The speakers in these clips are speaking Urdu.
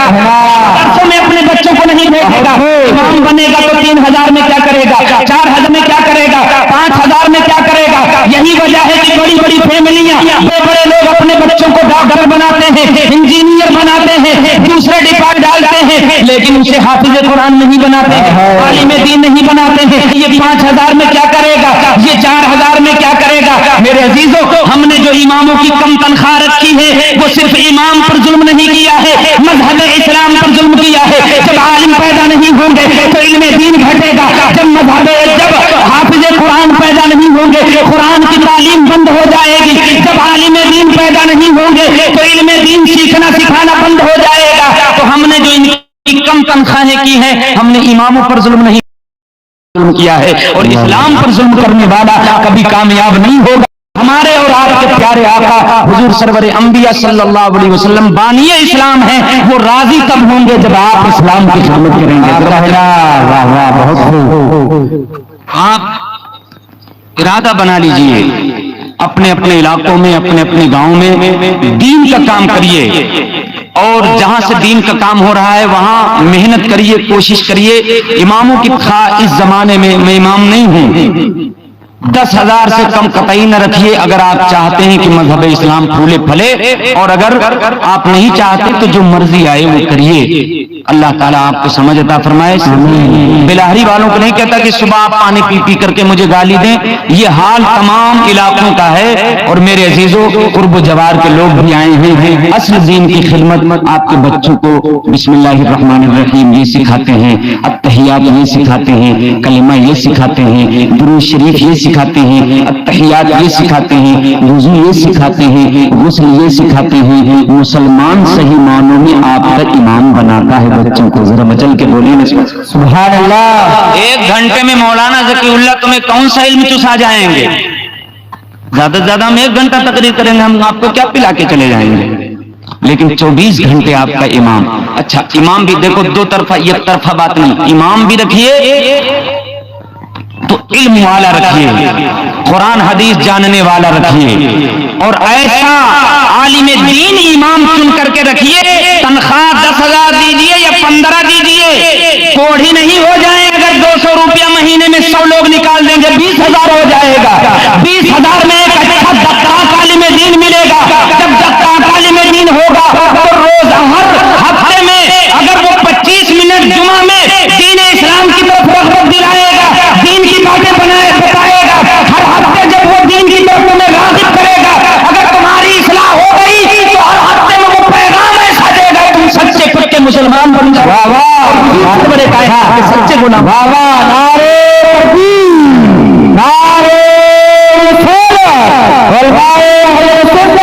درسوں میں اپنے بچوں کو نہیں بھیجے گا، امام بنے گا تو 3000 میں کیا کرے گا، 4000 میں کیا کرے گا، 5000 میں کیا کرے گا؟ یہی وجہ ہے کہ بڑی بڑی فیملیاں، بڑے بڑے لوگ اپنے بچوں کو ڈاکٹر بناتے ہیں، انجینئر بناتے ہیں، دوسرے ڈپارٹ ڈالتے ہیں، لیکن اسے حافظ قرآن نہیں بناتے ہیں، عالم دین نہیں بناتے ہیں۔ یہ 5000 میں کیا کرے گا، یہ 4000 میں کیا کرے گا؟ میرے عزیزوں، ہم نے جو اماموں کی کم تنخواہ رکھی ہے وہ صرف امام پر ظلم نہیں کیا ہے، مذہب اسلام پر ظلم کیا ہے۔ جب عالم پیدا نہیں ہوں گے تو علم دین گھٹے گا، جب حافظ قرآن پیدا نہیں ہوں گے قرآن کی تعلیم بند ہو جائے گی، جب عالم دین پیدا نہیں ہوں گے تو علم دین سیکھنا سکھانا بند ہو جائے گا۔ تو ہم نے جو ان کی کم تنخواہیں کی ہیں، ہم نے اماموں پر ظلم نہیں ظلم کیا ہے، اور اسلام پر ظلم کرنے والا کبھی کامیاب نہیں ہوگا۔ ہمارے اور آپ کے پیارے آقا حضور سرور انبیاء صلی اللہ علیہ وسلم بانی اسلام ہیں، وہ راضی تب ہوں گے جب آپ اسلام کی خدمت کریں گے۔ آپ ارادہ بنا لیجئے، اپنے اپنے علاقوں میں، اپنے اپنے گاؤں میں دین کا کام کریے، اور جہاں سے دین کا کام ہو رہا ہے وہاں محنت کریے، کوشش کریے۔ اماموں کی خواہ اس زمانے میں امام نہیں ہوں، 10,000 سے کم قطعی نہ رکھیے اگر آپ چاہتے ہیں کہ مذہب اسلام پھولے پھلے، اور اگر آپ نہیں چاہتے تو جو مرضی آئے وہ کریے۔ اللہ تعالیٰ آپ کو سمجھ عطا فرمائے۔ بلاہری والوں کو نہیں کہتا کہ صبح آپ پانی پی پی کر کے مجھے گالی دیں، یہ حال تمام علاقوں کا ہے۔ اور میرے عزیزوں، قرب و جوار کے لوگ بھی آئے ہیں، اصل دین کی خدمت آپ کے بچوں کو بسم اللہ الرحمن الرحیم یہ سکھاتے ہیں، التحیات یہ سکھاتے ہیں، کلمہ یہ سکھاتے ہیں، درود شریف یہ سکھاتے ہیں، التحیات یہ سکھاتے ہیں، وضو یہ سکھاتے ہیں، غسل یہ سکھاتے ہیں۔ مسلمان صحیح معنوں میں آپ کا امام بناتا ہے بچوں کو۔ ذرا مچل کے بولیے نا سبحان اللہ۔ 1 گھنٹے میں مولانا ذکی اللہ تمہیں کون سا علم چسا جائیں گے؟ زیادہ سے زیادہ ہم 1 گھنٹہ تقریر کریں گے، ہم آپ کو کیا پلا کے چلے جائیں گے؟ لیکن 24 گھنٹے آپ کا امام۔ اچھا امام بھی دیکھو دو طرفہ، یک طرفہ بات نہیں، امام بھی رکھیے تو علم والا رکھیے، قرآن حدیث جاننے والا رکھیے، اور ایسا عالم دین امام چن کر کے رکھیے۔ تنخواہ 10,000 دیجیے یا 15 دیجیے، کوڑھی نہیں ہو جائے۔ اگر 200 روپیہ مہینے میں 100 لوگ نکال دیں گے 20,000 ہو جائے گا۔ 20,000 میں ایک اچھا دقاق عالم دین ملے گا۔ جب دقاق عالم دین ہوگا تو روز ہر ہفتے میں اگر وہ 25 منٹ جمعہ میں دین اسلام کی طرف رغبت دلائے گا، دین کی باتیں بتائے گا، ہر ہفتے جب وہ دین کی طرف میں راغب کرے گا، اگر تمہاری اصلاح ہو گئی تو ہر ہفتے میں وہ پیغام ایسا دے گا تم سچے پکے مسلمان بن جاؤ۔ واہ واہ، بڑے کہا کہ سچے غلام۔ واہ واہ، نعرے تکبیر، نعرے رسالت، علماء اہل سنت،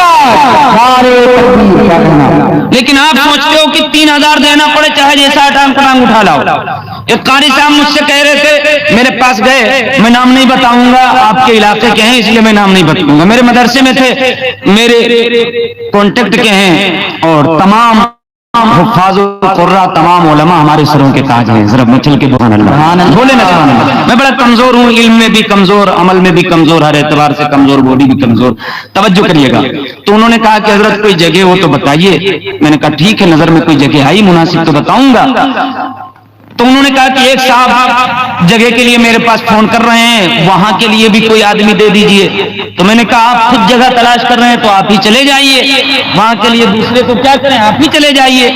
نعرے تکبیر۔ لیکن آپ سوچتے ہو کہ 3,000 دینا پڑے چاہے جیسا ٹانگ اٹھا لاؤ۔ ایک قاری صاحب مجھ سے کہہ رہے تھے، میرے پاس گئے، میں نام نہیں بتاؤں گا، آپ کے علاقے کے ہیں اس لیے میں نام نہیں بتاؤں گا، میرے مدرسے میں تھے، میرے کانٹیکٹ کے ہیں، اور تمام حفاظ و قرہ، تمام علماء ہمارے سروں کے تاج ہیں۔ ذرا مچل کے سبحان اللہ بولے نا سبحان اللہ۔ میں بڑا کمزور ہوں، علم میں بھی کمزور، عمل میں بھی کمزور، ہر اعتبار سے کمزور، باڈی بھی کمزور۔ توجہ کریے گا۔ تو انہوں نے کہا کہ حضرت کوئی جگہ ہو تو بتائیے۔ میں نے کہا ٹھیک ہے، نظر میں کوئی جگہ آئی مناسب تو بتاؤں گا۔ تو انہوں نے کہا کہ ایک صاحب جگہ کے لیے میرے پاس فون کر رہے ہیں، وہاں کے لیے بھی کوئی آدمی دے دیجئے۔ تو میں نے کہا آپ خود جگہ تلاش کر رہے ہیں تو آپ ہی چلے جائیے، وہاں کے لیے دوسرے تو کیا کریں، آپ ہی چلے جائیے۔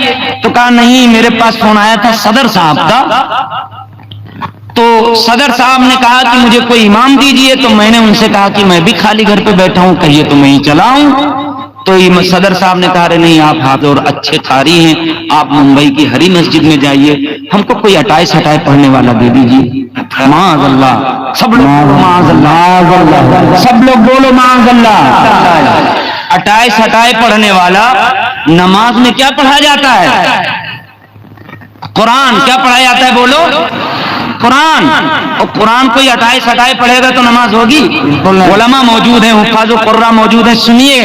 تو کہا نہیں، میرے پاس فون آیا تھا صدر صاحب کا، تو صدر صاحب نے کہا کہ مجھے کوئی امام دیجئے۔ تو میں نے ان سے کہا کہ میں بھی خالی گھر پہ بیٹھا ہوں، کہیے تو میں ہی چلاؤں۔ تو صدر صاحب نے کہا رہے نہیں، آپ حافظ اور اچھے قاری ہیں، آپ ممبئی کی ہری مسجد میں جائیے، ہم کو کوئی 28 پڑھنے والا دے دیجیے۔ معاذ اللہ، سب لوگ معاذ اللہ، سب لوگ بولو معاذ اللہ۔ 28 پڑھنے والا نماز میں کیا پڑھا جاتا ہے؟ قرآن کیا پڑھا جاتا ہے؟ بولو قرآن۔ اور قرآن کوئی 28 پڑھے گا تو نماز ہوگی؟ علماء موجود ہیں، حفاظ و قرہ موجود ہیں، سنیے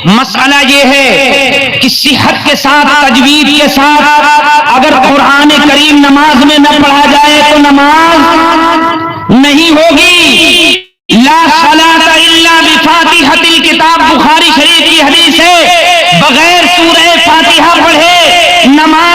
مسئلہ یہ ہے کہ صحت کے ساتھ، تجوید کے ساتھ اگر قرآن کریم نماز میں نہ پڑھا جائے تو نماز نہیں ہوگی۔ لا صلاۃ الا بفاتحۃ الکتاب، بخاری شریف کی حدیث ہے، بغیر سورہ فاتحہ پڑھے نماز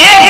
1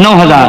9,000।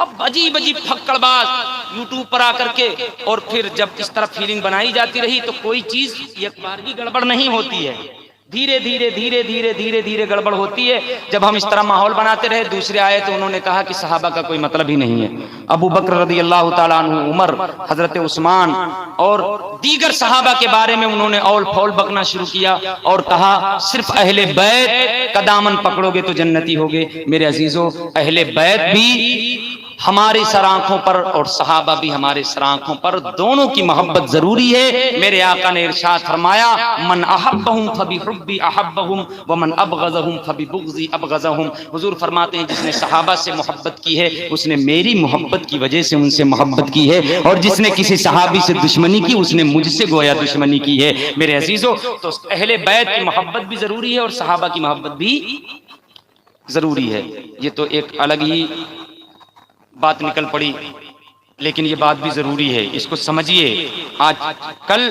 اب عجیب عجیب پھکڑ باز یوٹیوب پر آ کر کے، اور پھر جب اس طرح فیلنگ بنائی جاتی رہی تو کوئی چیز ایک بار کی گڑبڑ نہیں ہوتی ہے، دھیرے دھیرے گڑبڑ ہوتی ہے۔ جب ہم اس طرح ماحول بناتے رہے، دوسرے آئے تو انہوں نے کہا کہ صحابہ کا کوئی مطلب ہی نہیں ہے۔ ابو بکر رضی اللہ تعالیٰ عنہ، عمر، حضرت عثمان اور دیگر صحابہ کے بارے میں انہوں نے اول پھول بکنا شروع کیا اور کہا صرف اہل بیت کا دامن پکڑو گے تو جنتی ہوگے۔ میرے عزیزو، اہل بیت بھی ہماری سر آنکھوں پر اور صحابہ بھی ہمارے سر آنکھوں پر، دونوں کی محبت ضروری ہے۔ میرے آقا نے ارشاد فرمایا من احبہم فبحبی احبہم ومن ابغضہم فببغضی ابغضہم۔ حضور فرماتے ہیں جس نے صحابہ سے محبت کی ہے اس نے میری محبت کی وجہ سے ان سے محبت کی ہے، اور جس نے کسی صحابی سے دشمنی کی اس نے مجھ سے گویا دشمنی کی ہے۔ میرے عزیزو، تو اہل بیت کی محبت بھی ضروری ہے اور صحابہ کی محبت بھی ضروری ہے۔ یہ تو ایک الگ ہی بات نکل پڑی، لیکن یہ بات بھی ضروری ہے، اس کو سمجھیے۔ آج کل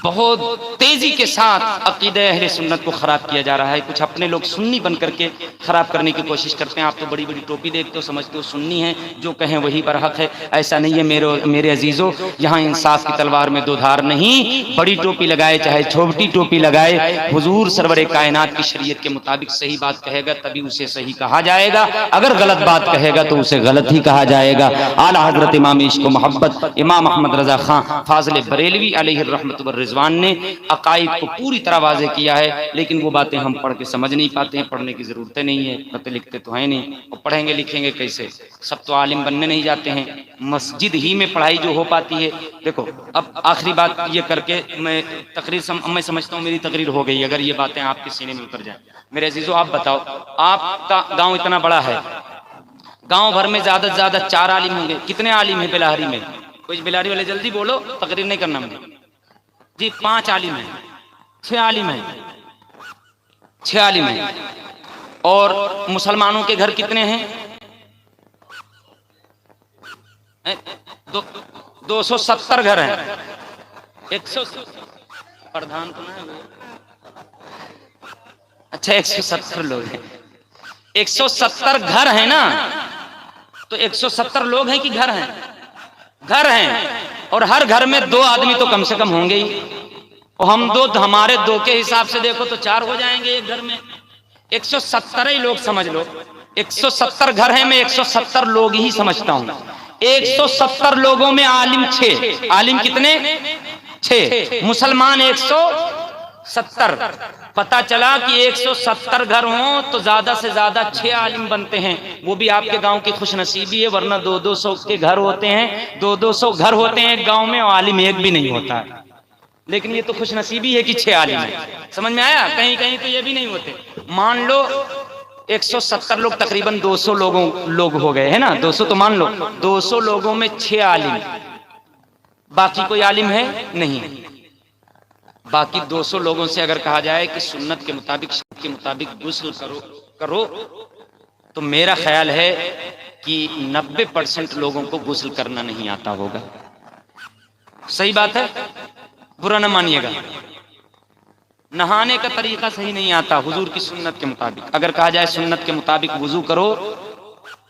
بہت تیزی کے ساتھ عقیدہ اہل سنت کو خراب کیا جا رہا ہے، کچھ اپنے لوگ سنی بن کر کے خراب کرنے کی کوشش کرتے ہیں۔ آپ تو بڑی بڑی ٹوپی دیکھتے ہو، سمجھتے ہو سنی ہیں، جو کہیں وہی برحق ہے۔ ایسا نہیں ہے میرے عزیزو، یہاں انصاف کی تلوار میں دو دھار نہیں، بڑی ٹوپی لگائے چاہے چھوٹی ٹوپی لگائے، حضور سرور کائنات کی شریعت کے مطابق صحیح بات کہے گا تبھی اسے صحیح کہا جائے گا، اگر غلط بات کہے گا تو اسے غلط ہی کہا جائے گا۔ اعلیٰ حضرت امام عشق و محبت امام احمد رضا خان فاضل بریلوی علیہ الرحمۃ والرضوان نے عقائد کو پوری طرح واضح کیا ہے، لیکن وہ باتیں ہم پڑھ کے سمجھ نہیں پاتے ہیں، پڑھنے کی ضرورت نہیں ہے، پڑھتے لکھتے تو ہیں نہیں، اور پڑھیں گے لکھیں گے کیسے؟ سب تو عالم بننے نہیں جاتے ہیں، مسجد ہی میں پڑھائی جو ہو پاتی ہے۔ دیکھو اب آخری بات یہ کر کے میں میں سمجھتا ہوں میری تقریر ہو گئی، اگر یہ باتیں آپ کے سینے میں اتر جائیں۔ میرے عزیزو، آپ بتاؤ، آپ کا گاؤں اتنا بڑا ہے، گاؤں بھر میں زیادہ سے زیادہ 4 عالم ہوں گے، کتنے عالم ہیں بلاہری میں؟ کچھ بلاہری والے جلدی بولو، تقریر نہیں کرنا مجھے جی۔ 5 عالم ہیں، 6 عالم ہیں، 6 عالم ہیں۔ اور مسلمانوں کے گھر کتنے ہیں؟ 270 گھر ہیں۔ 100 پردھان کو نہ، اچھا 170 لوگ ہیں، 170 گھر ہیں نا، تو 170 لوگ ہیں کہ گھر ہیں؟ گھر ہیں، اور ہر گھر میں 2 آدمی تو کم سے کم ہوں گے ہی، اور ہم ہمارے 2 کے حساب سے دیکھو تو 4 ہو جائیں گے ایک گھر میں۔ 170 ہی لوگ سمجھ لو، 170 گھر ہیں، میں 170 لوگ ہی سمجھتا ہوں۔ 170 لوگوں میں عالم 6، عالم کتنے؟ 6، مسلمان 170۔ پتا چلا کہ 170 گھر ہوں تو زیادہ سے زیادہ 6 عالم بنتے ہیں، وہ بھی آپ کے گاؤں کی خوش نصیبی ہے، ورنہ 200 کے گھر ہوتے ہیں، 200 گھر ہوتے ہیں ایک گاؤں میں، اور عالم ایک بھی نہیں ہوتا ہے۔ لیکن یہ تو خوش نصیبی ہے کہ 6 عالم ہیں، سمجھ میں آیا؟ کہیں کہیں تو یہ بھی نہیں ہوتے۔ مان لو 170 لوگ تقریباً 200 لوگ ہو گئے ہیں نا، 200 تو مان لو، 200 لوگوں میں 6 عالم، باقی کوئی عالم ہے نہیں۔ باقی 200 لوگوں سے اگر کہا جائے کہ سنت کے مطابق غسل کرو تو میرا خیال ہے کہ 90% لوگوں کو غسل کرنا نہیں آتا ہوگا۔ صحیح بات ہے، برا نہ مانیے گا۔ نہانے کا طریقہ صحیح نہیں آتا حضور کی سنت کے مطابق، اگر کہا جائے سنت کے مطابق وضو کرو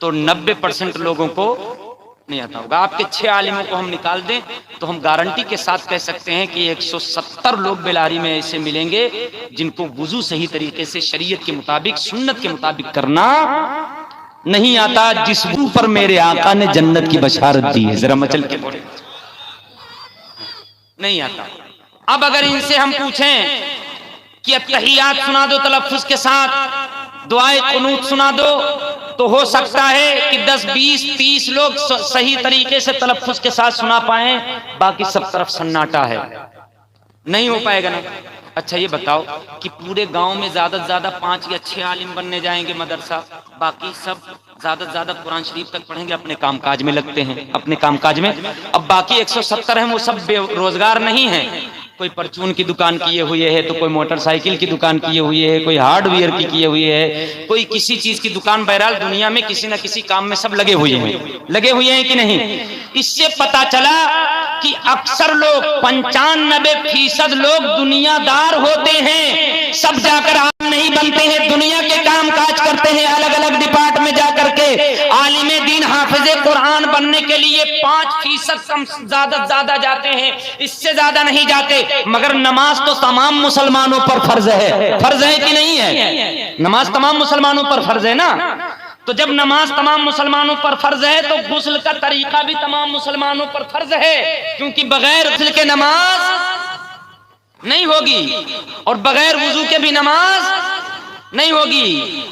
تو 90% لوگوں کو نہیں آتا ہوگا۔ آپ کے 6 عالموں کو ہم نکال دیں تو ہم گارنٹی کے ساتھ کہہ سکتے ہیں کہ 170 لوگ بیلاری میں ایسے ملیں گے جن کو وضو صحیح طریقے سے شریعت کے مطابق سنت کے مطابق کرنا نہیں آتا، جس وضو پر میرے آقا نے جنت کی بشارت دی ہے۔ ذرا مچل کے بولے، نہیں آتا۔ اب اگر ان سے ہم پوچھیں کہ التحیات سنا دو تلفظ کے ساتھ، دعائے قنوت سنا دو، تو ہو سکتا ہے کہ 10 20 30 لوگ صحیح طریقے سے تلفظ کے ساتھ سنا پائیں، باقی سب طرف سناٹا ہے، نہیں ہو پائے گا نا۔ اچھا یہ بتاؤ کہ پورے گاؤں میں زیادہ سے زیادہ 5 یا 6 عالم بننے جائیں گے مدرسہ، باقی سب زیادہ سے زیادہ قرآن شریف تک پڑھیں گے، اپنے کام کاج میں لگتے ہیں، اپنے کام کاج میں۔ اب باقی 170 ہیں وہ سب بے روزگار نہیں ہیں، کوئی پرچون کی دکان کیے ہوئے ہے، تو کوئی موٹر سائیکل کی دکان کیے ہوئے ہے، کوئی ہارڈ ویئر کی کیے ہوئے ہے، کوئی کسی چیز کی دکان، بہرحال دنیا میں کسی نہ کسی کام میں سب لگے ہوئے ہیں کہ نہیں؟ اس سے پتا چلا کہ اکثر لوگ 95% لوگ دنیا دار ہوتے ہیں، سب جا کر عالم نہیں بنتے ہیں، دنیا کے کام کاج کرتے ہیں، الگ الگ ڈپارٹ میں جا کر کے عالم پڑھنے کے لیے 5% کم زیادہ جاتے ہیں، اس سے زیادہ نہیں جاتے، مگر نماز تو تمام مسلمانوں پر فرض ہے۔ فرض ہے کہ نہیں ہے؟ نماز تمام مسلمانوں پر فرض ہے نا؟ تو جب نماز تمام مسلمانوں پر فرض ہے تو غسل کا طریقہ بھی تمام مسلمانوں پر فرض ہے، کیونکہ بغیر غسل کے نماز نہیں ہوگی اور بغیر وضو کے بھی نماز نہیں ہوگی۔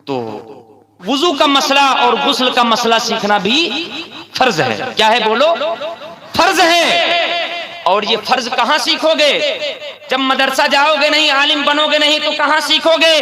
تو وضو کا مسئلہ اور غسل کا مسئلہ سیکھنا بھی فرض ہے۔ کیا ہے بولو؟ فرض ہے۔ اور یہ فرض کہاں سیکھو گے؟ جب مدرسہ جاؤ گے نہیں، عالم بنو گے نہیں تو کہاں سیکھو گے؟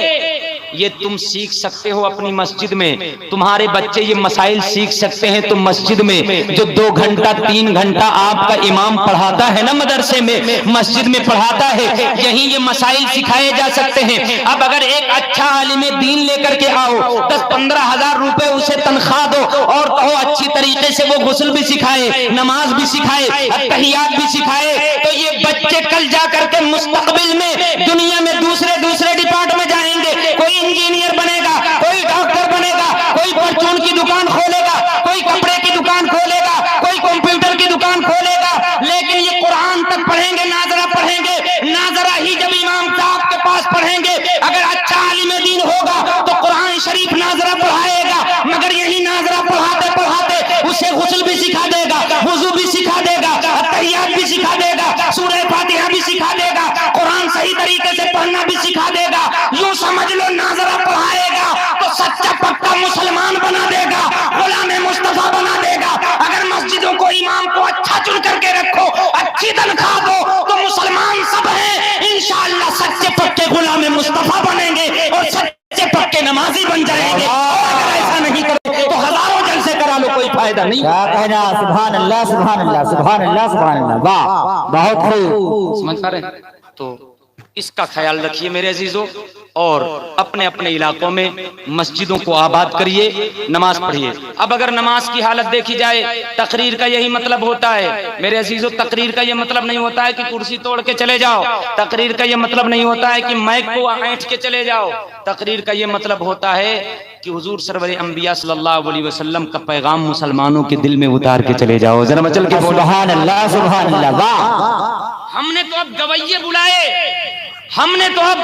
یہ تم سیکھ سکتے ہو اپنی مسجد میں۔ تمہارے بچے یہ مسائل سیکھ سکتے ہیں تو مسجد میں جو 2 گھنٹہ 3 گھنٹہ آپ کا امام پڑھاتا ہے نا، مدرسے میں مسجد میں پڑھاتا ہے، یہیں یہ مسائل سکھائے جا سکتے ہیں۔ اب اگر ایک اچھا عالم دین لے کر کے آؤ، 10-15 ہزار روپے اسے تنخواہ دو اور کہو اچھی طریقے سے وہ غسل بھی سکھائے، نماز بھی سکھائے، تحیات بھی سکھائے، تو یہ بچے کل جا کر کے مستقبل میں دنیا میں دوسرے ڈپارٹ میں جائیں گے۔ کوئی انجینئر بنے گا، کوئی ڈاکٹر بنے گا، کوئی پرچون کی دکان کھولے گا، کوئی کپڑے کی دکان کھولے گا، کوئی کمپیوٹر کی دکان کھولے گا، لیکن یہ قرآن تک پڑھیں گے، ناظرہ پڑھیں گے، ناظرہ ہی جب امام صاحب کے پاس پڑھیں گے۔ اگر اچھا عالم دین ہوگا تو قرآن شریف ناظرہ پڑھائے گا، مگر یہی ناظرہ پڑھاتے پڑھاتے اسے غسل بھی سکھا دے گا، وضو بھی سکھا دے گا، تحیات بھی سکھا دے گا، سورہ فاتحہ بھی سکھا دے گا، قرآن صحیح طریقے سے پڑھنا بھی سکھا دے گا۔ یوں سمجھ لو ناظرہ پڑھائے گا تو سچا پکا مسلمان بنا دے گا، غلام مصطفیٰ بنا دے گا۔ اگر مسجدوں کو امام کو اچھا چن کر کے رکھو، اچھی تنخواہ دو، تو مسلمان سب ہیں انشاءاللہ سچے پکے غلام مصطفیٰ بنیں گے اور سچے پکے نمازی بن جائیں گے۔ اگر ایسا نہیں کرو تو ہزاروں جلسے کرا لو، کوئی فائدہ نہیں۔ کیا کہنا؟ سبحان اللہ سبحان اللہ سبحان اللہ سبحان اللہ، واہ بہت خوب۔ سمجھ پا رہے ہیں؟ تو اس کا خیال رکھیے میرے عزیزوں، اور اپنے اپنے علاقوں میں مسجدوں کو آباد کریے، نماز پڑھیے۔ اب اگر نماز کی حالت دیکھی جائے، تقریر کا یہی مطلب ہوتا ہے میرے عزیزوں، تقریر کا یہ مطلب نہیں ہوتا ہے کہ کرسی توڑ کے چلے جاؤ، تقریر کا یہ مطلب نہیں ہوتا ہے کہ مائک کو اینٹھ کے چلے جاؤ، تقریر کا یہ مطلب ہوتا ہے کہ حضور سرور انبیاء صلی اللہ علیہ وسلم کا پیغام مسلمانوں کے دل میں اتار کے چلے جاؤ۔ ذرا مچل کے سبحان اللہ سبحان اللہ، واہ۔ ہم نے تو اب گویے بلائے، ہم نے تو اب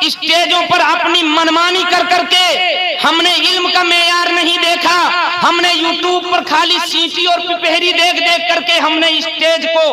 اسٹیجوں پر اپنی منمانی کر کر کے ہم نے علم کا معیار نہیں دیکھا، ہم نے یوٹیوب پر خالی سیٹی اور پپہری دیکھ کر کے ہم نے اسٹیج کو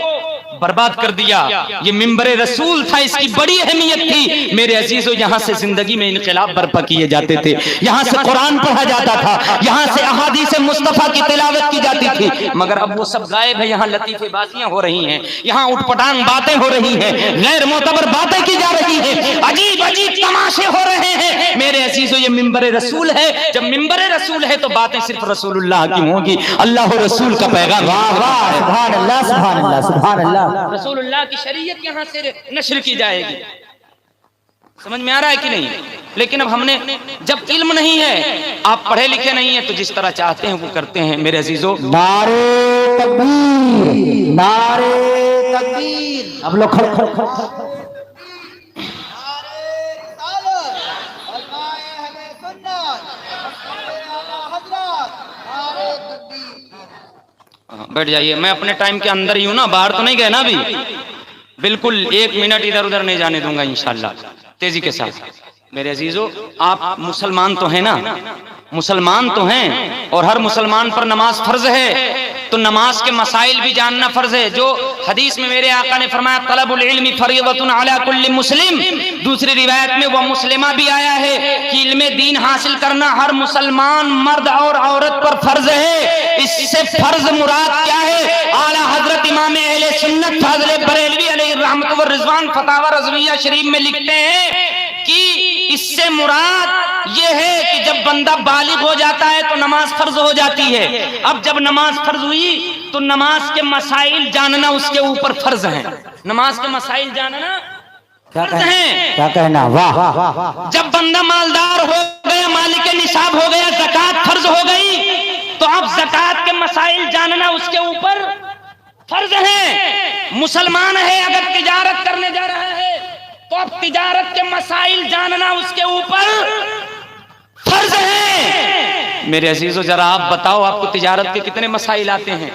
برباد کر دیا۔ یہ منبر رسول تھا، اس کی بڑی اہمیت تھی میرے عزیزو۔ یہاں سے زندگی میں انقلاب برپا کیے جاتے تھے، یہاں سے قرآن پڑھا جاتا تھا، یہاں سے احادیث مصطفیٰ کی تلاوت کی جاتی تھی، مگر اب وہ سب غائب ہے۔ یہاں لطیفے باتیاں ہو رہی ہیں، یہاں اٹھ پٹانگ باتیں ہو رہی ہیں، غیر معتبر باتیں کی جا رہی ہیں، عجیب تماشے ہو رہے ہیں میرے عزیزو۔ یہ منبر رسول ہے، جب منبر رسول ہے تو باتیں صرف رسول اللہ کی ہوں گی، اللہ و رسول کا پیغام۔ واہ واہ سبحان اللہ سبحان اللہ سبحان اللہ۔ رسول اللہ کی شریعت یہاں سے نشر کی جائے گی۔ سمجھ میں آ رہا ہے کہ نہیں؟ لیکن اب ہم نے جب علم نہیں ہے، آپ پڑھے لکھے نہیں ہیں، تو جس طرح چاہتے ہیں وہ کرتے ہیں میرے عزیزو۔ نعرے تکبیر نعرے تکبیر، اب لوگ کھڑے کھڑے کھڑے۔ بیٹھ جائیے، میں اپنے ٹائم کے اندر ہی ہوں نا، باہر تو نہیں گئے نا ابھی، بالکل 1 منٹ ادھر ادھر نہیں جانے دوں گا انشاءاللہ، تیزی کے ساتھ۔ میرے عزیزو، آپ مسلمان تو ہیں نا، مسلمان تو ہیں، اور ہر مسلمان پر نماز فرض ہے، تو نماز کے مسائل بھی جاننا فرض ہے۔ جو حدیث میں میرے آقا نے فرمایا طلب العلم فریضۃ علی کل مسلم، دوسری روایت میں وہ مسلمہ بھی آیا ہے کہ علم دین حاصل کرنا ہر مسلمان مرد اور عورت پر فرض ہے۔ اس سے فرض مراد کیا ہے؟ اعلیٰ حضرت امام اہل سنت فاضل بریلوی علیہ الرحمۃ والرضوان فتاوی رضویہ شریف میں لکھتے ہیں کہ اس سے مراد یہ ہے کہ جب بندہ بالغ ہو جاتا ہے تو نماز فرض ہو جاتی ہے۔ اب جب نماز فرض ہوئی تو نماز کے مسائل جاننا اس کے اوپر فرض ہیں، نماز کے مسائل جاننا فرض ہیں۔ کیا کہنا؟ واہ۔ جب بندہ مالدار ہو گیا، مالک نصاب ہو گیا، زکوٰۃ فرض ہو گئی، تو اب زکوٰۃ کے مسائل جاننا اس کے اوپر فرض ہیں۔ مسلمان ہے، اگر تجارت کرنے جا رہا ہے تو اب تجارت کے مسائل جاننا اس کے اوپر فرض ہے۔ میرے عزیزو ذرا آپ بتاؤ، آپ کو تجارت کے کتنے مسائل آتے ہیں؟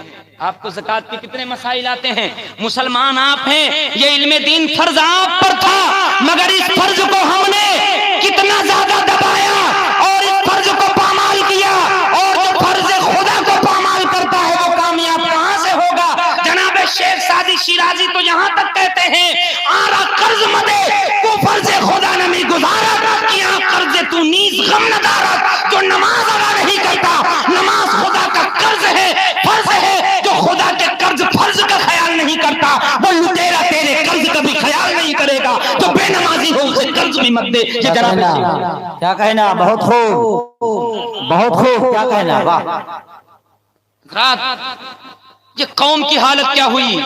آپ کو زکات کے کتنے مسائل آتے ہیں؟ مسلمان آپ ہیں، یہ علم دین فرض آپ پر تھا، مگر اس فرض کو ہم نے کتنا زیادہ دبایا اور اس فرض کو پامال کیا، اور جو فرض خدا کو پامال کرتا ہے وہ کامیاب کہاں سے ہوگا؟ جناب شیخ سعدی شیرازی تو یہاں تک کہتے ہیں آرا قرض مدے کو فرض خدا نمی گزارا، کیا قرض تو نیز غم نہ دارت، جو نماز ادا نہیں کرتا نماز خدا کا قرض ہے، فرض ہے، جو خدا کے قرض فرض کا خیال نہیں کرتا وہ لٹیرا تیرے قرض کا بھی خیال نہیں کرے گا، جو بے نمازی ہو اسے قرض بھی مت دے۔ یہ جناب کیا کہنا، بہت خوب بہت خوب، کیا کہنا، واہ۔ رات یہ قوم کی حالت کیا ہوئی،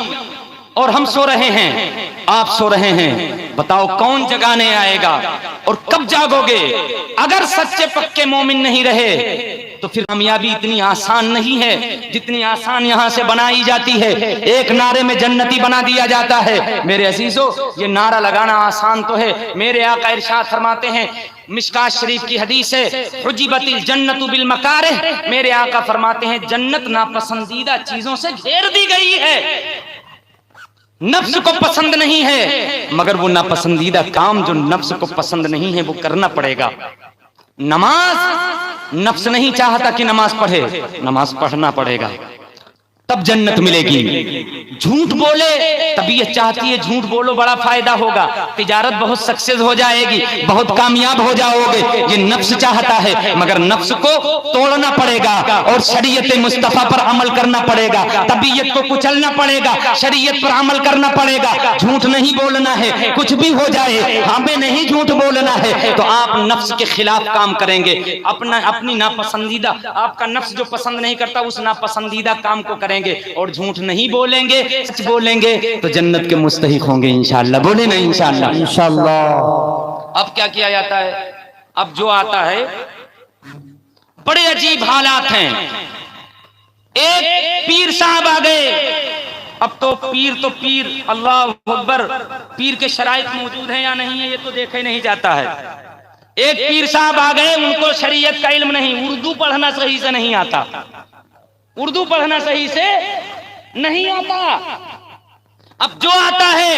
اور ہم سو رہے ہیں، آپ سو رہے ہیں، بتاؤ کون جگانے آئے گا اور کب جاگو گے؟ اگر سچے پکے مومن نہیں رہے تو پھر کامیابی اتنی آسان نہیں ہے جتنی آسان یہاں سے بنائی جاتی ہے۔ ایک نعرے میں جنتی بنا دیا جاتا ہے۔ میرے عزیزو یہ نعرہ لگانا آسان تو ہے، میرے آقا ارشاد فرماتے ہیں، مشکات شریف کی حدیث ہے، حجبت الجنت بالمکارہ، میرے آقا فرماتے ہیں جنت ناپسندیدہ چیزوں سے گھیر دی گئی ہے۔ نفس کو پسند نہیں ہے، مگر وہ ناپسندیدہ کام جو نفس کو پسند نہیں ہے وہ کرنا پڑے گا۔ نماز، نفس نہیں چاہتا کہ نماز پڑھے، نماز پڑھنا پڑے گا تب جنت ملے گی۔ جھوٹ بولے، طبیعت چاہتی ہے جھوٹ بولو بڑا فائدہ ہوگا، تجارت بہت سکسیس ہو جائے گی، بہت کامیاب ہو جاؤ گے، یہ نفس چاہتا ہے، مگر نفس کو توڑنا پڑے گا اور شریعت مصطفیٰ پر عمل کرنا پڑے گا، طبیعت کو کچلنا پڑے گا، شریعت پر عمل کرنا پڑے گا۔ جھوٹ نہیں بولنا ہے، کچھ بھی ہو جائے ہمیں نہیں جھوٹ بولنا ہے، تو آپ نفس کے خلاف کام کریں گے، اپنی ناپسندیدہ، آپ کا نفس جو پسند نہیں کرتا اس ناپسندیدہ کام کو کریں گے، اور جھوٹ نہیں بولیں گے، سچ بولیں گے تو جنت کے مستحق ہوں گے انشاءاللہ۔ بولے نا انشاءاللہ۔ انشاءاللہ۔ اب کیا کیا جاتا ہے؟ اب جو آتا ہے بڑے عجیب حالات ہیں۔ ایک پیر صاحب آ گئے، اب تو پیر اللہ اکبر، پیر کے شرائط موجود ہیں یا نہیں ہے یہ تو دیکھے نہیں جاتا ہے۔ ایک پیر صاحب آ گئے، ان کو شریعت کا علم نہیں، اردو پڑھنا صحیح سے نہیں آتا، اردو پڑھنا صحیح سے نہیں آتا۔ اب جو آتا ہے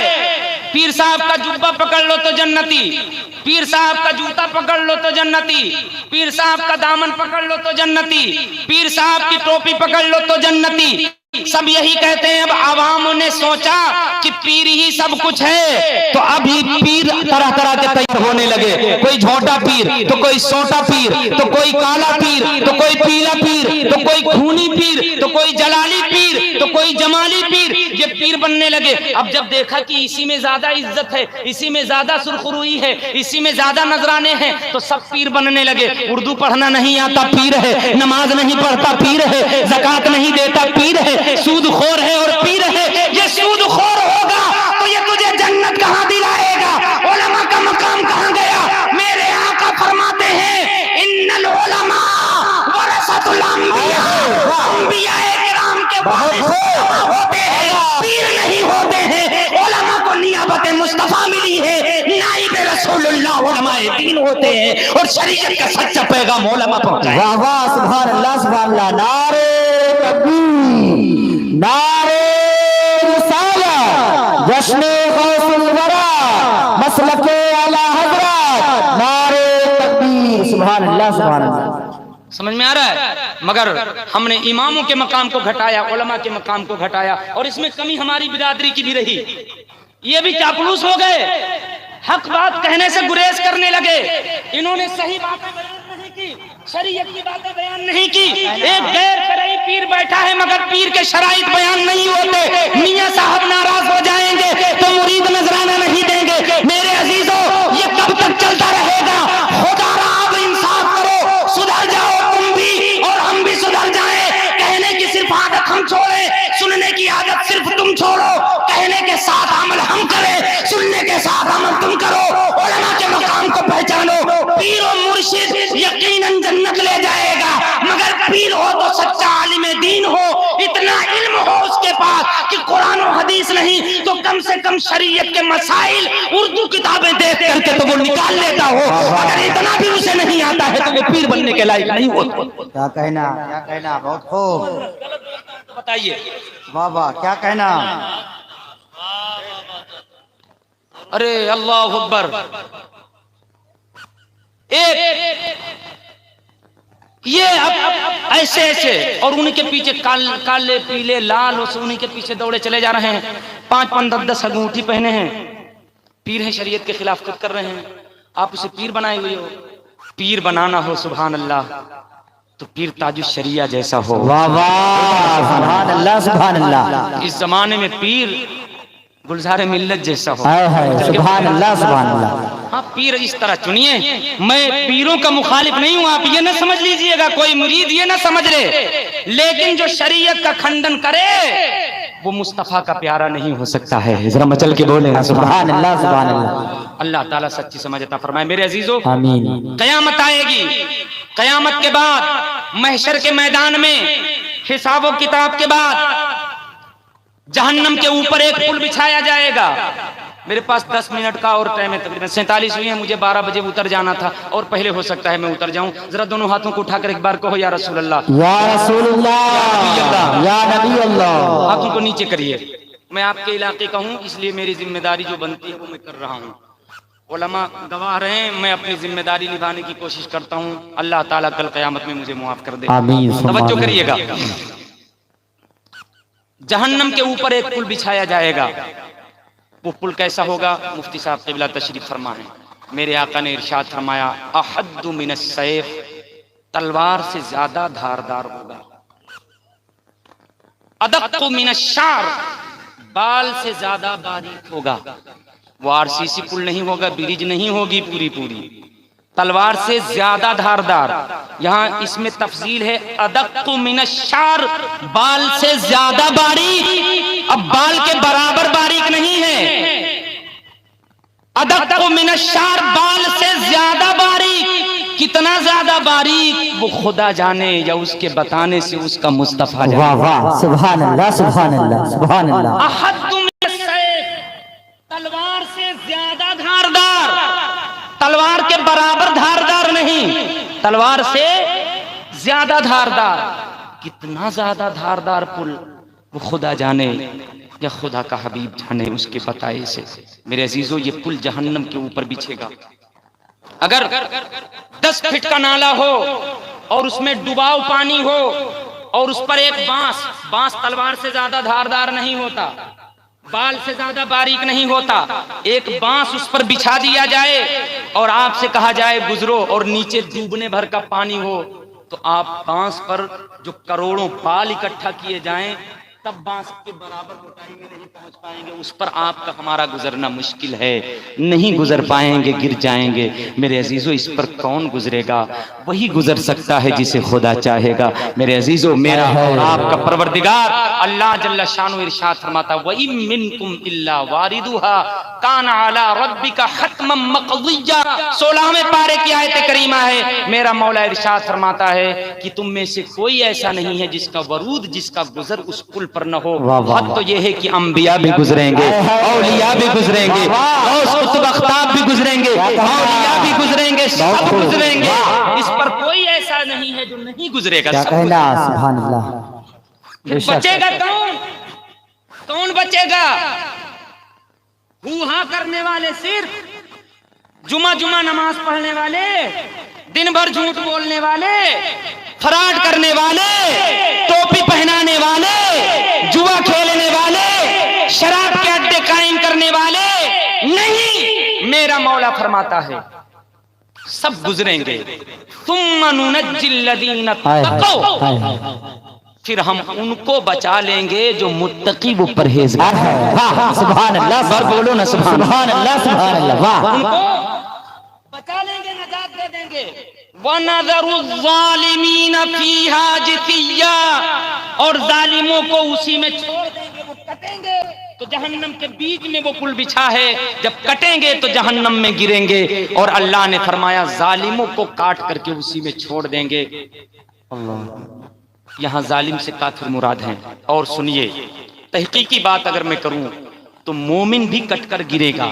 پیر صاحب کا جبہ پکڑ لو تو جنتی، پیر صاحب کا جوتا پکڑ لو تو جنتی، پیر صاحب کا دامن پکڑ لو تو جنتی، پیر صاحب کی ٹوپی پکڑ لو تو جنتی۔ سب یہی کہتے ہیں۔ اب عوام نے سوچا کہ پیر ہی سب کچھ ہے، تو ابھی پیر طرح طرح کے تیار ہونے لگے، کوئی جھوٹا پیر تو کوئی سوٹا پیر تو کوئی کالا پیر تو کوئی پیلا پیر تو کوئی خونی پیر تو کوئی جلالی پیر تو کوئی جمالی پیر، یہ پیر بننے لگے۔ اب جب دیکھا کہ اسی میں زیادہ عزت ہے، اسی میں زیادہ سرخروئی ہے، اسی میں زیادہ نذرانے ہیں، تو سب پیر بننے لگے۔ اردو پڑھنا نہیں آتا پیر ہے، نماز نہیں پڑھتا پیر ہے، زکات نہیں دیتا پیر ہے، سود خور ہے اور پیر ہے۔ یہ سود خور ہوگا تو یہ تجھے جنت کہاں دلائے گا؟ علماء کا مقام کہاں گیا؟ میرے آقا فرماتے ہیں ان العلماء ورثۃ الانبیاء، انبیاء کرام کے وارث ہوتے ہیں، پیر نہیں ہوتے ہیں۔ علماء کو نیابت مصطفیٰ ملی ہے، نائب رسول اللہ علماء دین ہوتے ہیں، اور شریعت کا سچا پیغام علماء پہنچائے۔ واہ واہ، سبحان اللہ سبحان اللہ، نعرہ تکبیر، نعرہ رسالت، جشن غوث الورا، مسلک اعلی حضرت، نعرہ تکبیر، سبحان اللہ سبحان اللہ۔ سمجھ میں آ رہا ہے؟ مگر ہم نے اماموں کے مقام کو گھٹایا، علماء کے مقام کو گھٹایا، اور اس میں کمی ہماری برادری کی بھی رہی۔ یہ بھی چاپلوس ہو گئے، حق بات کہنے سے گریز کرنے لگے، انہوں نے صحیح باتیں بیان نہیں کی، شریعت کی باتیں بیان نہیں کی۔ ایک غیر شرعی پیر بیٹھا ہے مگر پیر کے شرائط بیان نہیں ہوتے، میاں صاحب ناراض ہو جائیں گے تو مرید نذرانہ نہیں دیں گے۔ میرے عزیزو یہ کب تک چلتا رہے گا؟ خدا را اب انصاف کرو، سدھر جاؤ تم بھی اور ہم بھی سدھر جائیں۔ کہنے کی صرف عادت ہم چھوڑیں، سننے کی عادت صرف تم چھوڑو، کہنے کے ساتھ عمل ہم کریں، سننے کے ساتھ عمل تم کرو، علماء کے مقام کو پہچانو۔ پیر و مرشد یقیناً جنت لے جائے گا، مگر پیر ہو تو سچا عالم دین ہو، اتنا علم ہو اس کے پاس کہ قرآن و حدیث نہیں تو کم کم شریعت کے مسائل اردو کتابیں دیکھ کر کے تو وہ نکال لیتا ہو، اگر اتنا بھی اسے نہیں آتا ہے تو وہ پیر بننے کے لائق نہیں ہوتا۔ کیا کہنا بہت خوب، بتائیے واہ واہ، کیا کہنا۔ ارے اللہ اکبر، ایک یہ اب ایسے ایسے اور ان کے پیچھے کالے پیلے لال، انہیں کے پیچھے دوڑے چلے جا رہے ہیں، 5 10 انگوٹھی پہنے ہیں، پیر ہیں، شریعت کے خلاف خود کر رہے ہیں۔ آپ اسے پیر بنائے ہوئے ہو، پیر بنانا ہو سبحان اللہ تو پیر تاج الشریعہ جیسا ہو۔ واہ واہ، سبحان اللہ سبحان اللہ، اس زمانے میں پیر گلزار ملت جیسا ہو۔ سبحان اللہ سبحان اللہ۔ ہاں پیر اس طرح چنیے، میں پیروں کا مخالف نہیں ہوں، آپ یہ نہ سمجھ لیجئے گا، کوئی مرید یہ نہ سمجھ لے، لیکن جو شریعت کا کھنڈن کرے وہ مصطفیٰ کا پیارا نہیں ہو سکتا ہے۔ ذرا مچل کے بولیں سبحان اللہ سبحان اللہ۔ اللہ تعالیٰ سچی سمجھ عطا فرمائے۔ میرے عزیزو، آمین۔ قیامت آئے گی، قیامت کے بعد محشر کے میدان میں حساب و کتاب کے بعد جہنم کے اوپر ایک پل بچھایا جائے گا۔ میرے پاس 10 منٹ کا اور ٹائم ہے، تقریباً 47 ہوئی ہیں، مجھے 12 بجے اتر جانا تھا اور پہلے ہو سکتا ہے میں اتر جاؤں۔ ذرا دونوں ہاتھوں کو اٹھا کر ایک بار کہو یا رسول اللہ، یا رسول اللہ، یا نبی اللہ۔ ہاتھوں کو نیچے کریے۔ میں آپ کے علاقے کا ہوں، اس لیے میری ذمہ داری جو بنتی ہے وہ میں کر رہا ہوں۔ علماء گواہ رہے ہیں، میں اپنی ذمہ داری نبھانے کی کوشش کرتا ہوں۔ اللہ تعالیٰ کل قیامت میں مجھے معاف کر دے۔ آمین۔ توجہ کریے گا، جہنم کے اوپر ایک پل بچھایا جائے گا۔ وہ پل کیسا ہوگا؟ مفتی صاحب قبلہ تشریف فرما ہے، میرے آقا نے ارشاد فرمایا احد من السیف، تلوار سے زیادہ دھاردار ہوگا۔ ادق من الشعر، بال سے زیادہ باریک ہوگا۔ وہ RCC پل نہیں ہوگا، برج نہیں ہوگی پوری، تلوار سے زیادہ دھاردار۔ یہاں اس میں تفصیل ہے، ادق من الشعر، بال سے زیادہ باریک۔ اب بال کے برابر باریک نہیں ہے، ادق من الشعر، بال سے زیادہ باریک۔ کتنا زیادہ باریک وہ خدا جانے، یا اس کے بتانے سے اس کا مصطفیٰ جانے۔ واہ واہ، سبحان اللہ سبحان اللہ سبحان اللہ۔ احد من السیف، تلوار سے زیادہ دھاردار، تلوار کے برابر دھاردار نہیں، تلوار سے زیادہ دھاردار۔ کتنا زیادہ دھاردار پل وہ خدا جانے یا خدا کا حبیب جانے، اس کے بتائے سے۔ میرے عزیزو، یہ پل جہنم کے اوپر بچھے گا۔ اگر 10 فٹ کا نالا ہو اور اس میں ڈباؤ پانی ہو اور اس پر ایک بانس تلوار سے زیادہ دھاردار نہیں ہوتا، بال سے زیادہ باریک نہیں ہوتا، ایک بانس اس پر بچھا دیا جائے اور آپ سے کہا جائے گزرو، اور نیچے ڈوبنے بھر کا پانی ہو، تو آپ بانس پر جو کروڑوں بال اکٹھا کیے جائیں تب بانس کے برابر اٹھائیں گے، نہیں پہنچ پائیں گے، اس پر آپ کا ہمارا گزرنا مشکل ہے، نہیں گزر پائیں گے، گر جائیں گے۔ میرے عزیزو، اس پر کون گزرے گا؟ وہی گزر سکتا ہے جسے خدا چاہے گا۔ میرے عزیزو، میرا اور آپ کا پروردگار اللہ جل شانہ ارشاد فرماتا وَإِن مِّنكُمْ إِلَّا وَارِدُهَا كَانَ عَلَى رَبِّكَ حَتْمًا مَّقْضِيًّا۔ 16ویں پارے کی آیت کریمہ ہے، میرا مولا ارشاد فرماتا ہے کہ تم میں سے کوئی ایسا نہیں ہے جس کا ورود، جس کا گزر اس پل پر نہ ہو۔ حد تو یہ ہے کہ انبیاء بھی گزریں گے، اولیاء بھی گزریں گے، غوث قطب اقطاب بھی گزریں گے، اولیاء بھی گزریں گے، سب گزریں گے۔ اس پر کوئی ایسا نہیں ہے جو نہیں گزرے گا، کیا سب کہنا، گزرے گا۔ سبحان اللہ۔ بچے گا کون بچے گا؟ ہو ہاں کرنے والے، صرف جمعہ نماز پڑھنے والے، دن بھر جھوٹ بولنے والے، فراڈ کرنے والے، ٹوپی پہنانے والے، جوا کھیلنے والے، شراب کے اڈے قائم کرنے والے نہیں۔ میرا مولا فرماتا ہے سب گزریں گے۔ ثم ننجی الذین اتقوا، پھر ہم ان کو بچا لیں گے جو متقی و پرہیزگار ہیں۔ سبحان اللہ، بار بولو نا سبحان اللہ سبحان اللہ۔ واہ ان کو بچا لیں گے، نجات دے دیں گے۔ وَنَذَرُ الظَّالِمِينَ فِيهَا جِثِيًّا، اور ظالموں کو اسی میں چھوڑ دیں گے، وہ کٹیں گے تو جہنم کے بیچ میں وہ پل بچھا ہے، جب کٹیں گے تو جہنم میں گریں گے۔ اور اللہ نے فرمایا ظالموں کو کاٹ کر کے اسی میں چھوڑ دیں گے۔ یہاں ظالم سے کافر مراد ہیں۔ اور سنیے، تحقیقی بات اگر میں کروں تو مومن بھی کٹ کر گرے گا،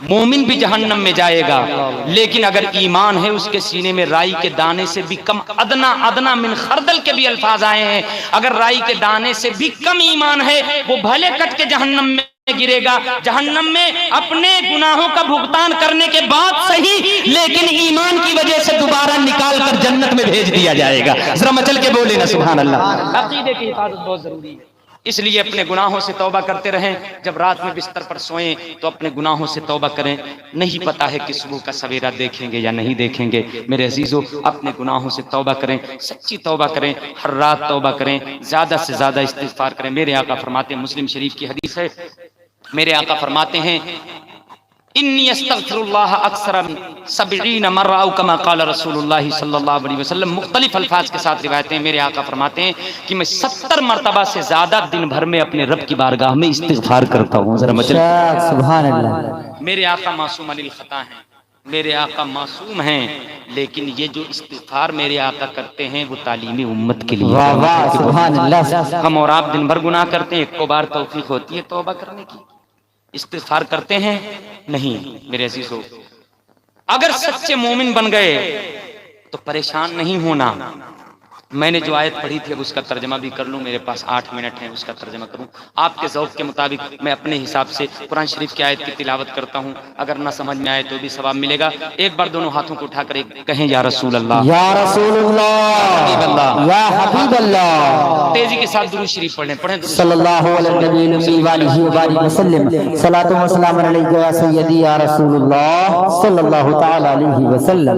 مومن بھی جہنم میں جائے گا، لیکن اگر ایمان ہے اس کے سینے میں رائی کے دانے سے بھی کم، ادنا من خردل کے بھی الفاظ آئے ہیں، اگر رائی کے دانے سے بھی کم ایمان ہے وہ بھلے کٹ کے جہنم میں گرے گا، جہنم میں اپنے گناہوں کا بھگتان کرنے کے بعد صحیح، لیکن ایمان کی وجہ سے دوبارہ نکال کر جنت میں بھیج دیا جائے گا۔ ذرا مچل کے بولے نا سبحان اللہ۔ عقیدے کی حفاظت بہت ضروری ہے، اس لیے اپنے گناہوں سے توبہ کرتے رہیں، جب رات میں بستر پر سوئیں تو اپنے گناہوں سے توبہ کریں، نہیں پتا ہے کہ صبح کا سویرا دیکھیں گے یا نہیں دیکھیں گے، میرے عزیزو اپنے گناہوں سے توبہ کریں، سچی توبہ کریں، ہر رات توبہ کریں، زیادہ سے زیادہ استغفار کریں۔ میرے آقا فرماتے ہیں، مسلم شریف کی حدیث ہے، میرے آقا فرماتے ہیں انی استغفر اللہ اکثر من 70 مرہ او کما قال رسول اللہ صلی اللہ علیہ وسلم، مختلف الفاظ کے ساتھ روایتیں ہیں، میرے آقا فرماتے ہیں کہ میں 70 مرتبہ سے زیادہ دن بھر میں اپنے رب کی بارگاہ میں استغفار کرتا ہوں۔ ذرا مچل، سبحان اللہ۔ میرے آقا معصوم عن الخطا ہیں، میرے آقا معصوم ہیں، لیکن یہ جو استغفار میرے آقا کرتے ہیں وہ تعلیم امت کے لیے۔ واہ واہ سبحان اللہ۔ ہم اور آپ دن بھر گناہ کرتے ہیں، ایک کو بار توفیق ہوتی ہے توبہ کرنے کی، استغفار کرتے ہیں نہیں۔ میرے عزیزو اگر سچے مومن بن گئے تو پریشان نہیں ہونا۔ میں نے جو آیت پڑھی تھی اب اس کا ترجمہ بھی کر لوں، میرے پاس 8 منٹ ہیں، اس کا ترجمہ کروں آپ کے ذوق کے مطابق۔ میں اپنے حساب سے قرآن شریف کی آیت کی تلاوت کرتا ہوں، اگر نہ سمجھ میں آئے تو بھی ثواب ملے گا۔ ایک بار دونوں ہاتھوں کو اٹھا کر ایک کہیں یا رسول اللہ، یا رسول اللہ، یا حبیب اللہ۔ تیزی کے ساتھ درود شریف پڑھ لیں، پڑھیں درود صلی اللہ علیہ النبی الامی وآلہ وبارک وسلم، صلاۃ و سلام علیک یا سیدی یا رسول اللہ صلی اللہ تعالی علیہ وسلم۔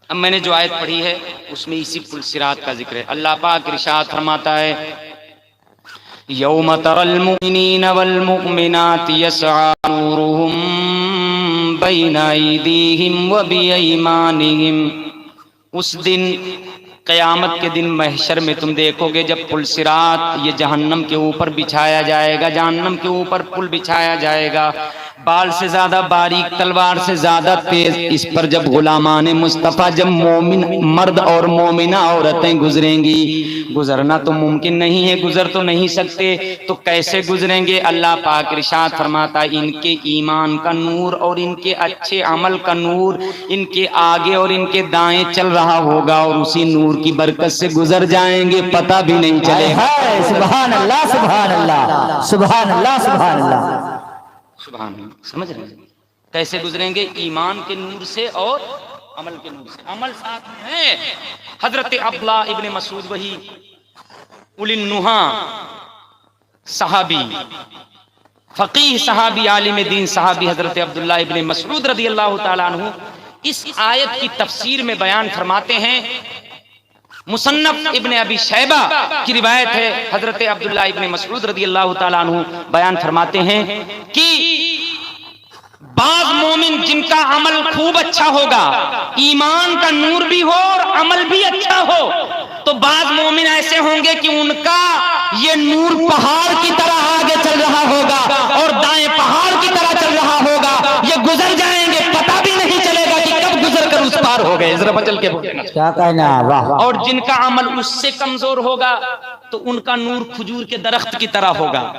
اب میں نے جو آیت پڑھی ہے اس میں اسی پل صراط کا ذکر ہے۔ اللہ پاک ارشاد فرماتا ہے یوم تری المؤمنین والمؤمنات یسعی نورہم بین ایدیہم وبایمانہم، اس دن قیامت کے دن محشر میں تم دیکھو گے جب پل صراط یہ جہنم کے اوپر بچھایا جائے گا، جہنم کے اوپر پل بچھایا جائے گا، بال سے زیادہ باریک، تلوار سے زیادہ تیز، اس پر جب غلامان مصطفیٰ، جب مومن مرد اور مومنہ عورتیں گزریں گی، گزرنا تو ممکن نہیں ہے، گزر تو نہیں سکتے، تو کیسے گزریں گے؟ اللہ پاک ارشاد فرماتا ہے ان کے ایمان کا نور اور ان کے اچھے عمل کا نور ان کے آگے اور ان کے دائیں چل رہا ہوگا، اور اسی نور کی برکت سے گزر جائیں گے، پتہ بھی نہیں چلے گا۔ سبحان اللہ سبحان اللہ سبحان اللہ سبحان اللہ سبحان اللہ، سمجھ رہے ہیں کیسے گزریں گے؟ ایمان کے نور سے اور عمل کے نور سے۔ عمل ساتھ میں ہے۔ حضرت عبداللہ ابن مسعود، وہی اولی النہا صحابی، فقیہ صحابی، عالم دین صحابی حضرت عبداللہ ابن مسعود رضی اللہ تعالیٰ عنہ اس آیت کی تفسیر میں بیان فرماتے ہیں، مصنف ابن ابی شیبہ کی روایت ہے، حضرت عبداللہ ابن مسعود رضی اللہ تعالیٰ عنہ بیان فرماتے ہیں کہ بعض مومن جن کا عمل خوب اچھا ہوگا، ایمان کا نور بھی ہو اور عمل بھی اچھا ہو، تو بعض مومن ایسے ہوں گے کہ ان کا یہ نور پہاڑ کی طرح آگے چل رہا ہوگا اور دائیں پہاڑ کی طرح چل رہا ہوگا، یہ گزر جائیں گے، پتہ بھی نہیں چلے گا کہ کب گزر کر اس پار ہو گئے۔ ذرا بچل کے بولے نا، کیا کہنا ہے؟ واہ۔ اور جن کا عمل اس سے کمزور ہوگا تو ان کا نور کھجور کے درخت کی طرح ہوگا،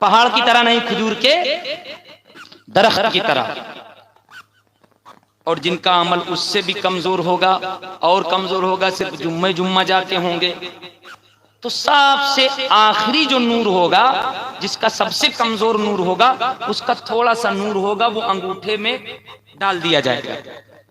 پہاڑ کی طرح نہیں، کھجور کے درخت کی طرح۔ اور جن کا عمل اس سے بھی کمزور ہوگا اور کمزور ہوگا، صرف جمعہ جاتے ہوں گے، تو سب سے آخری جو نور ہوگا، جس کا سب سے کمزور نور ہوگا، اس کا تھوڑا سا نور ہوگا، وہ انگوٹھے میں ڈال دیا جائے گا،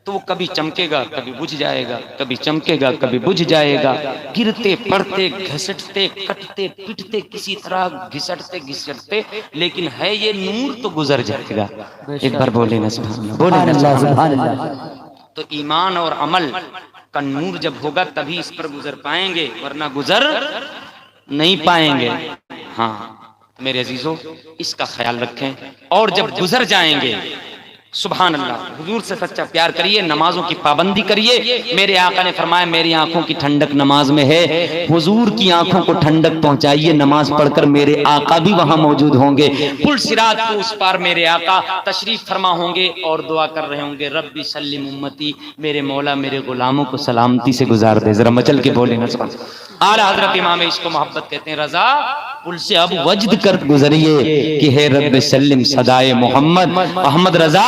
تو وہ کبھی چمکے گا کبھی بجھ جائے گا، کبھی چمکے گا کبھی بجھ جائے گا، گرتے پڑتے گھسٹتے کٹتے پٹتے کسی طرح گھسٹتے، لیکن ہے یہ نور تو گزر جائے گا۔ ایک بار بولے نا سبحان اللہ، بولے نا سبحان اللہ۔ تو ایمان اور عمل کا نور جب ہوگا تبھی اس پر گزر پائیں گے، ورنہ گزر نہیں پائیں گے۔ ہاں میرے عزیزو اس کا خیال رکھیں، اور جب گزر جائیں گے، سبحان اللہ، حضور سے سچا پیار کریے، نمازوں کی پابندی کریے۔ میرے آقا نے فرمایا میری آنکھوں کی ٹھنڈک نماز میں ہے، حضور کی آنکھوں کو ٹھنڈک پہنچائیے، نماز پڑھ کر میرے آقا بھی وہاں موجود ہوں گے، پل صراط کو اس پار میرے آقا تشریف فرما ہوں گے اور دعا کر رہے ہوں گے، ربی سلم امتی، میرے مولا میرے غلاموں کو سلامتی سے گزار دے۔ ذرا مچل کے بولے نا سبحان اللہ۔ اعلیٰ حضرت امام عشق و محبت کہتے ہیں رضا پل سے اب وجد کر گزریے کہ ہے رب سلم صدائے محمد. احمد رضا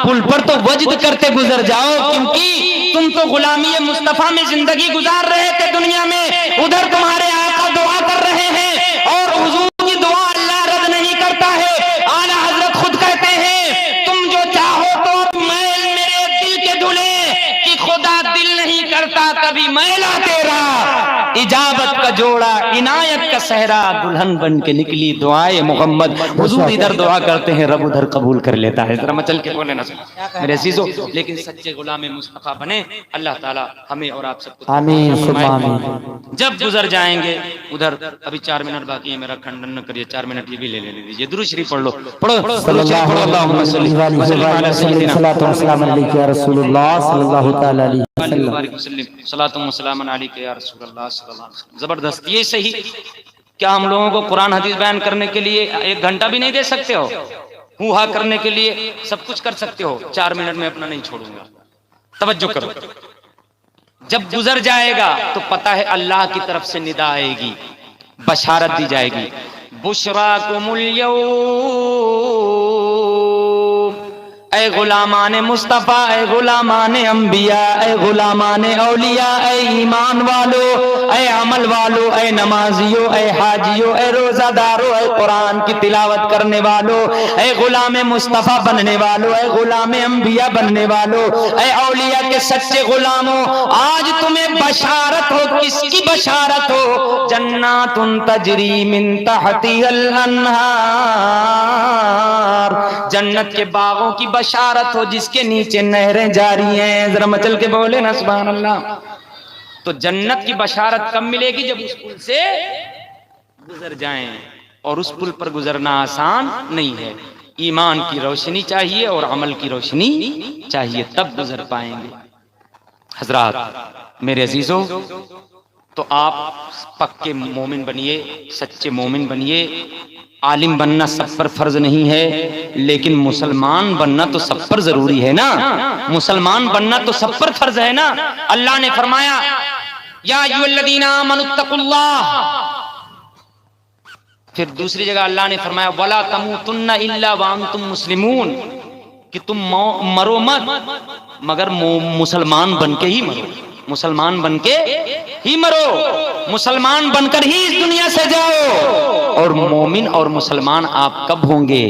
پل پر تو وجد کرتے گزر جاؤ، کیونکہ تم تو غلامی مصطفیٰ میں زندگی گزار رہے تھے دنیا میں، ادھر تمہارے آقا دعا کر رہے ہیں اور حضور کی دعا اللہ رد نہیں کرتا ہے. اعلیٰ حضرت خود کہتے ہیں تم جو چاہو تو میل میرے دل کے دھلے کہ خدا دل نہیں کرتا کبھی میلا تیرا. اجابت کا جوڑا عنایت کا صحرا دلہن بن کے نکلی دعائے محمد. حضور ادھر دعا کرتے ہیں رب ادھر قبول کر لیتا ہے. ذرا مچل کے بولے نا میرے عزیزو، لیکن سچے غلام مصطفیٰ بنے. اللہ تعالی ہمیں اور آپ سب کو آمین ثم آمین. جب گزر جائیں گے ادھر، ابھی 4 منٹ باقی ہے، میرا کھنڈن نہ کریے، 4 منٹ یہ بھی لے لیجیے. درود شریف پڑھ لو، پڑھو صلی اللہ علیہ وسلم. صلاۃ و سلام علیک یا رسول اللہ صلی اللہ تعالی علیہ وسلم. صلاۃ و سلام علیک یا رسول اللہ صلی اللہ علیہ وسلم. زبردست. یہ صحیح کیا ہم لوگوں کو قرآن حدیث بیان کرنے کے لیے 1 گھنٹہ بھی نہیں دے سکتے ہو؟ ہوا کرنے کے لیے سب کچھ کر سکتے ہو، 4 منٹ میں اپنا نہیں چھوڑوں گا. توجہ کرو، جب گزر جائے گا تو پتہ ہے اللہ کی طرف سے ندا آئے گی، بشارت دی جائے گی. بشراکم اليوم اے غلامان مصطفیٰ، اے غلامان انبیاء، اے غلامان اولیاء، اے ایمان والو، اے عمل والو، اے نمازیو، اے حاجیو، اے روزہ دارو، اے قرآن کی تلاوت کرنے والو، اے غلام مصطفیٰ بننے والو، اے غلام انبیاء بننے والو، اے اولیاء کے سچے غلاموں، آج تمہیں بشارت ہو. کس کی بشارت ہو؟ جنات تجری من تحتها الانہار، جنت کے باغوں کی بشارت ہو جس کے نیچے نہریں جاری ہیں. ذرا مچل کے بولے نا سبحان اللہ. تو جنت کی بشارت کب ملے گی؟ جب اس پل سے گزر جائیں، اور اس پل پر گزرنا آسان نہیں ہے. ایمان کی روشنی چاہیے اور عمل کی روشنی چاہیے، تب گزر پائیں گے. حضرات میرے عزیزو، تو آپ پکے مومن بنیے، سچے مومن بنیے. عالم بننا سب پر فرض نہیں ہے، لیکن مسلمان بننا تو سب پر ضروری ہے نا. مسلمان بننا تو سب پر فرض ہے نا. اللہ نے فرمایا یا ایھا الذین آمنوا اتقوا اللہ، پھر دوسری جگہ اللہ نے فرمایا ولا تموتن الا وانتم مسلمون، کہ تم مرو مت مگر مسلمان بن کے ہی مرو. مسلمان بن کے ہی مرو، مسلمان بن کر ہی اس دنیا سے جاؤ. اور مومن اور مسلمان آپ کب ہوں گے؟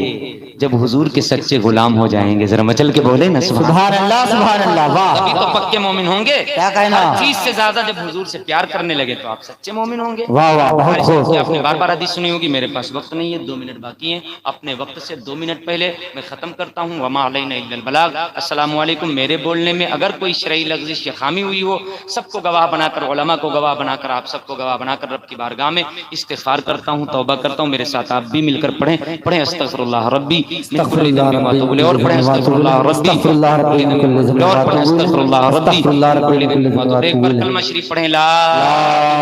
جب حضور کے سچے غلام ہو جائیں گے. ذرا مچل کے بولے نا سبحان اللہ سبحان اللہ. واہ، ابھی تو پکے مومن ہوں گے. کیا کہنا، ہر چیز سے زیادہ جب حضور سے پیار کرنے لگے تو آپ سچے مومن ہوں گے. واہ واہ، بہت خوب. آپ نے بار بار حدیث سنی ہوگی. میرے پاس وقت نہیں ہے، 2 منٹ باقی ہیں. اپنے وقت سے 2 منٹ پہلے میں ختم کرتا ہوں. وما علینا الا البلاغ. السلام علیکم. میرے بولنے میں اگر کوئی شرعی لغزش یا خامی ہوئی ہو، سب کو گواہ بنا کر، علماء کو گواہ بنا کر، آپ سب کو گواہ بنا کر رب کی بارگاہ میں استغفار کرتا ہوں، توبہ کرتا ہوں. میرے ساتھ آپ بھی مل کر پڑھیں استغفر اللہ ربی من کل ذنب و اتوب الیہ، اور پڑھیں استغفر اللہ ربی استغفر اللہ ربی من کل ذنب و اور پڑھیں استغفر اللہ ربی استغفر اللہ ربی من کل ذنب و ایک بار کلمہ شریف پڑھیں لا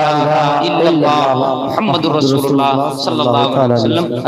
الہ الا اللہ محمد الرسول اللہ صلی اللہ علیہ وسلم. السلام